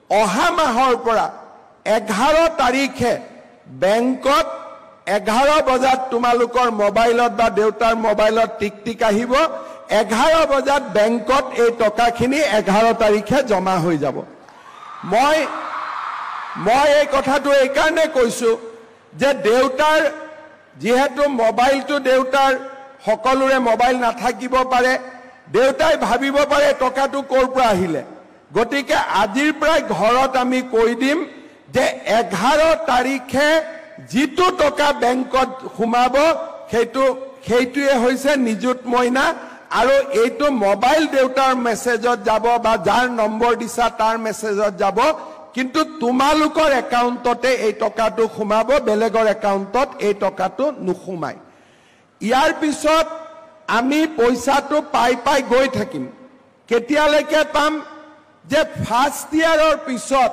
অহা মাহৰ পৰা 11 তাৰিখে বেংকত 11 বজাত তোমালোকৰ মোবাইলত বা দেউতাৰ মোবাইলত টিকটিক আহিব 11 বজাত বেংকত এই টকাখিনি 11 তাৰিখে জমা হৈ যাব মই এই কথাটো এই কাৰণে কৈছো যে দেউতাৰ যেহেতু মোবাইলটো দেউতাৰ সকলোৰে মোবাইল নাথাকিব পাৰে দেউতাই ভাবিব পাৰে টকাটো ক'ৰ পৰা আহিলে গতিকে আজিৰ পৰা ঘৰত আমি কৈ দিম যে 11 তাৰিখে যিটো টকা বেংকত সোমাব সেইটোৱে হৈছে নিযুত মইনা আৰু এইটো মোবাইল দেউতাৰ মেছেজত যাব বা যাৰ নম্বৰ দিছা তাৰ মেছেজত যাব কিন্তু তোমালোকৰ একাউণ্টতে এই টকাটো সোমাব বেলেগৰ একাউণ্টত এই টকাটো নুসুমাই ইয়াৰ পিছত আমি পইচাটো পাই গৈ থাকিম কেতিয়ালৈকে পাম যে ফাৰ্ষ্ট ইয়াৰৰ পিছত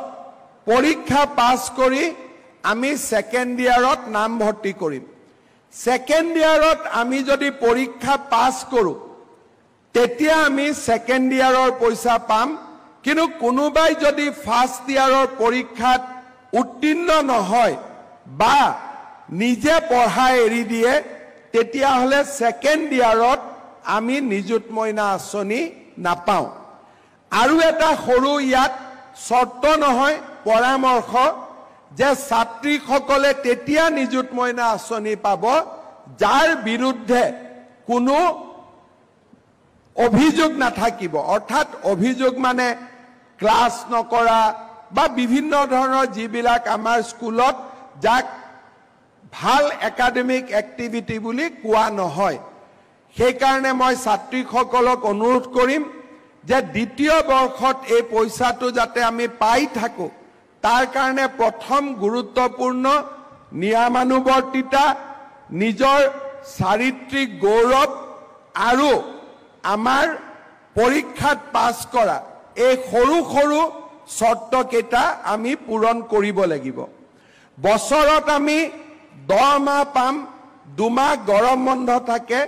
পৰীক্ষা পাছ কৰি আমি সেকেন্ড ইয়াৰত নাম ভৰ্তি কৰিম সেকেন্ড ইয়াৰত আমি যদি পৰীক্ষা পাছ কৰো তেতিয়া আমি সেকেন্ড ইয়াৰৰ পইচা পাম কিন্তু কোনোবাই যদি ফাৰ্ষ্ট ইয়াৰৰ পৰীক্ষাত উত্তীৰ্ণ নহয় বা নিজে পঢ়া এৰি দিয়ে তেতিয়া হলে সেকেন্ড ইয়াৰত আমি নিযুত মইনা আঁচনি নাপাওঁ আৰু এটা সৰু ইয়াত শৰ্ত নহয় পৰামৰ্শ যে ছাত্ৰীসকলে তেতিয়া নিযুত মইনা আঁচনি পাব যাৰ বিৰুদ্ধে কোনো অভিযোগ নাথাকিব অৰ্থাৎ অভিযোগ মানে ক্লাছ নকৰা বা বিভিন্ন ধৰণৰ যিবিলাক আমাৰ স্কুলত যাক ভাল একাডেমিক এক্টিভিটি বুলি কোৱা নহয় সেই কাৰণে মই ছাত্ৰীসকলক অনুৰোধ কৰিম যে দ্বিতীয় বৰ্ষত এই পইচাটো যাতে আমি পাই থাকো তাৰ কাৰণে প্ৰথম গুৰুত্বপূৰ্ণ নিয়মানুৱৰ্তিতা নিজৰ চাৰিত্ৰিক গৌৰৱ আৰু আমাৰ পৰীক্ষাত পাছ কৰা এই সৰু সৰু শৰ্তকেইটা আমি পূৰণ কৰিব লাগিব বছৰত আমি 10 মাহ পাম 2 মাহ গৰম বন্ধ থাকে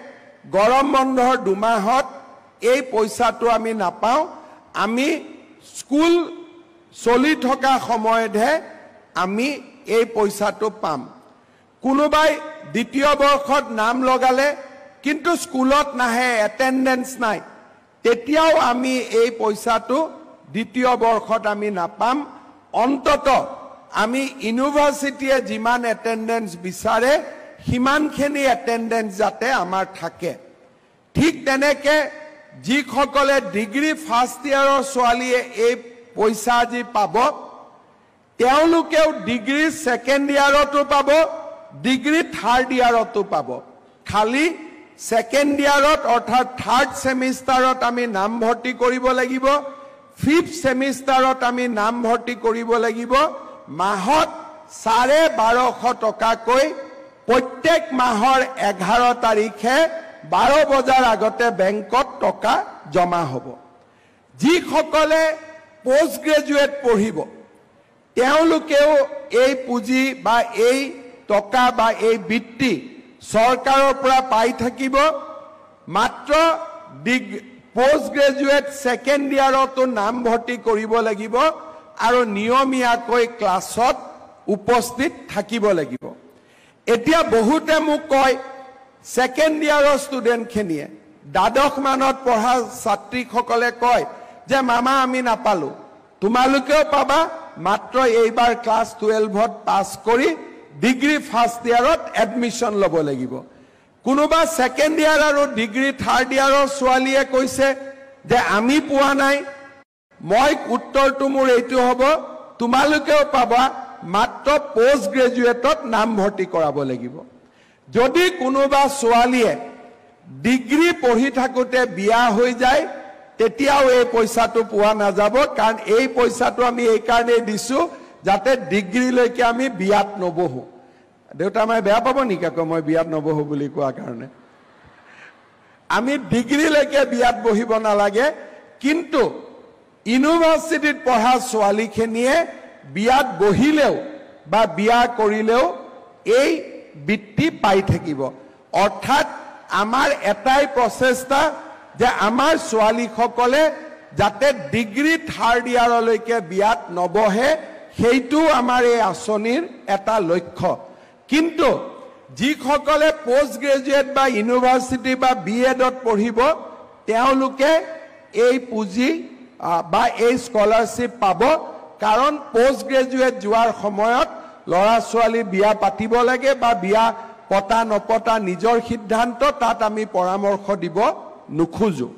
গৰম বন্ধৰ 2 মাহত এই পইচাটো আমি নাপাওঁ আমি স্কুল চলি থকা সময়তহে আমি এই পইচাটো পাম কোনোবাই দ্বিতীয় বৰ্ষত নাম লগালে কিন্তু স্কুলত নাহে এটেন্ডেন্স নাই তেতিয়াও আমি এই পইচাটো দ্বিতীয় বৰ্ষত আমি নাপাম অন্তত আমি ইউনিভাৰ্সিটিয়ে যিমান এটেন্ডেন্স বিচাৰে হিমানখিনি এটেন্ডেন্স যাতে আমাৰ থাকে ঠিক তেনেকে যিসকলে ডিগ্ৰী ফাৰ্ষ্ট ইয়াৰৰ ছোৱালীয়ে এই পইচা যি পাব তেওঁলোকেও ডিগ্ৰী সেকেন্ড ইয়াৰতো পাব ডিগ্ৰী থাৰ্ড ইয়াৰতো পাব খালি সেকেন্ড ইয়াৰত অৰ্থাৎ থাৰ্ড সেমিষ্টাৰত আমি নাম ভৰ্তি কৰিব লাগিব ফিফথ সেমিষ্টাৰত আমি নাম ভৰ্তি কৰিব লাগিব মাহত 1250 টকাকৈ প্ৰত্যেক মাহৰ 11 তাৰিখে 12 বজাৰ আগতে বেংকত টকা জমা হ'ব যিসকলে পোষ্ট গ্ৰেজুৱেট পঢ়িব তেওঁলোকেও এই পুঁজি বা এই টকা বা এই বৃত্তি চৰকাৰৰ পৰা পাই থাকিব মাত্ৰ পোষ্ট গ্ৰেজুৱেট সেকেন্ড ইয়াৰতো নাম ভৰ্তি কৰিব লাগিব আৰু নিয়মীয়াকৈ ক্লাছত উপস্থিত থাকিব লাগিব এতিয়া বহুতে মোক কয় সেকেন্ড ইয়াৰৰ ষ্টুডেণ্টখিনিয়ে দ্বাদশ মানত পঢ়া ছাত্ৰীসকলে কয় যে মামা আমি নাপালো তোমালোকেও পাবা মাত্ৰ এইবাৰ ক্লাছ 12ত পাছ কৰি ডিগ্ৰী ফাৰ্ষ্ট ইয়াৰত এডমিশন ল'ব লাগিব কোনোবা সেকেন্ড ইয়াৰ আৰু ডিগ্ৰী থাৰ্ড ইয়াৰৰ ছোৱালীয়ে কৈছে যে আমি পোৱা নাই মই উত্তৰটো মোৰ এইটো হ'ব তোমালোকেও পাবা মাত্ৰ পোষ্ট গ্ৰেজুৱেটত নাম ভৰ্তি কৰাব লাগিব যদি কোনোবা ছোৱালীয়ে ডিগ্ৰী পঢ়ি থাকোতে বিয়া হৈ যায় তেতিয়াও এই পইচাটো পোৱা নাযাব কাৰণ এই পইচাটো আমি এই কাৰণে দিছো যাতে ডিগ্ৰীলৈকে আমি বিয়াত নবহো দেউতা মই বেয়া পাব নেকি আকৌ মই বিয়াত নবহো বুলি কোৱা কাৰণে আমি ডিগ্ৰীলৈকে বিয়াত বহিব নালাগে কিন্তু ইউনিভাৰ্সিটিত পঢ়া ছোৱালীখিনিয়ে বিয়াত বহিলেও বা বিয়া কৰিলেও এই বৃত্তি পাই থাকিব অৰ্থাৎ আমাৰ এটাই প্ৰচেষ্টা যে আমাৰ ছোৱালীসকলে যাতে ডিগ্ৰী থাৰ্ড ইয়াৰলৈকে বিয়াত নবহে, সেইটো আমাৰ এই আঁচনিৰ এটা লক্ষ্য। কিন্তু যিসকলে পোষ্ট গ্ৰেজুৱেট বা ইউনিভাৰ্চিটি বা BEdত পঢ়িব, তেওঁলোকে এই পুঁজি বা এই স্কলাৰশ্বিপ পাব। কাৰণ পোষ্ট গ্ৰেজুৱেট যোৱাৰ সময়ত ল'ৰা ছোৱালী বিয়া পাতিব লাগে বা বিয়া পতা নপতা নিজৰ সিদ্ধান্ত, তাত আমি পৰামৰ্শ দিব নোখোজো।